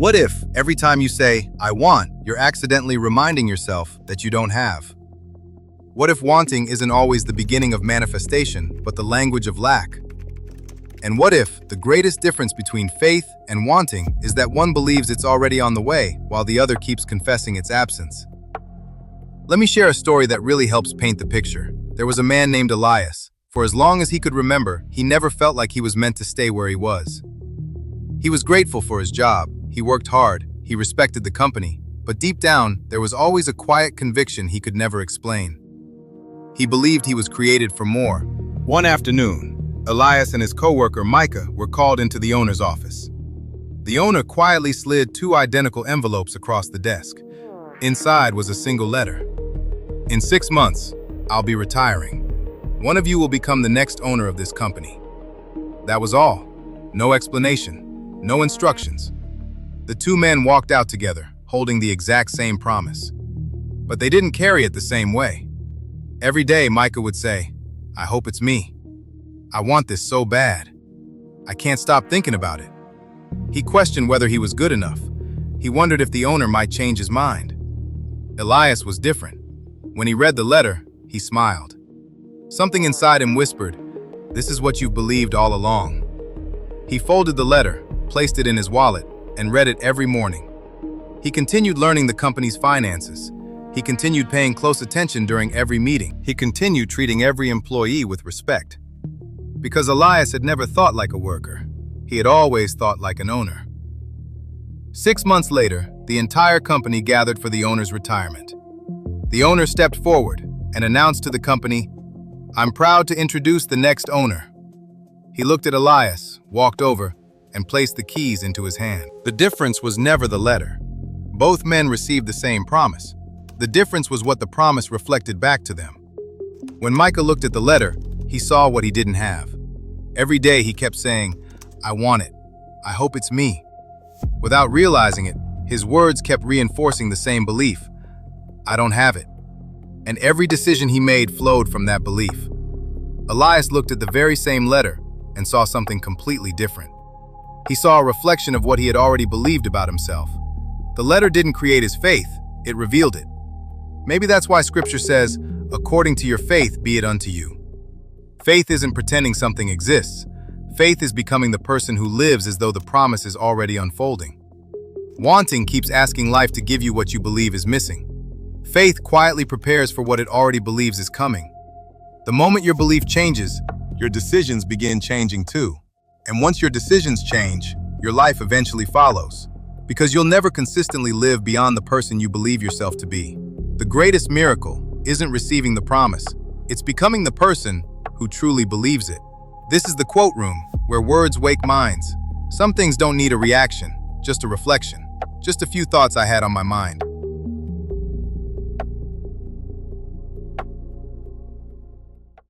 What if, every time you say, I want, you're accidentally reminding yourself that you don't have? What if wanting isn't always the beginning of manifestation, but the language of lack? And what if the greatest difference between faith and wanting is that one believes it's already on the way, while the other keeps confessing its absence? Let me share a story that really helps paint the picture. There was a man named Elias. For as long as he could remember, he never felt like he was meant to stay where he was. He was grateful for his job, he worked hard, he respected the company, but deep down, there was always a quiet conviction he could never explain. He believed he was created for more. One afternoon, Elias and his coworker Micah were called into the owner's office. The owner quietly slid 2 identical envelopes across the desk. Inside was a single letter. In 6 months, I'll be retiring. One of you will become the next owner of this company. That was all. No explanation, no instructions. The 2 men walked out together, holding the exact same promise. But they didn't carry it the same way. Every day, Micah would say, I hope it's me. I want this so bad. I can't stop thinking about it. He questioned whether he was good enough. He wondered if the owner might change his mind. Elias was different. When he read the letter, he smiled. Something inside him whispered, this is what you've believed all along. He folded the letter, placed it in his wallet, and read it every morning. He continued learning the company's finances. He continued paying close attention during every meeting. He continued treating every employee with respect. Because Elias had never thought like a worker, he had always thought like an owner. 6 months later, the entire company gathered for the owner's retirement. The owner stepped forward and announced to the company, I'm proud to introduce the next owner. He looked at Elias, walked over, and placed the keys into his hand. The difference was never the letter. Both men received the same promise. The difference was what the promise reflected back to them. When Micah looked at the letter, he saw what he didn't have. Every day he kept saying, I want it. I hope it's me. Without realizing it, his words kept reinforcing the same belief. I don't have it. And every decision he made flowed from that belief. Elias looked at the very same letter and saw something completely different. He saw a reflection of what he had already believed about himself. The letter didn't create his faith, it revealed it. Maybe that's why Scripture says, according to your faith be it unto you. Faith isn't pretending something exists. Faith is becoming the person who lives as though the promise is already unfolding. Wanting keeps asking life to give you what you believe is missing. Faith quietly prepares for what it already believes is coming. The moment your belief changes, your decisions begin changing too. And once your decisions change, your life eventually follows. Because you'll never consistently live beyond the person you believe yourself to be. The greatest miracle isn't receiving the promise. It's becoming the person who truly believes it. This is the quote room, where words wake minds. Some things don't need a reaction, just a reflection. Just a few thoughts I had on my mind.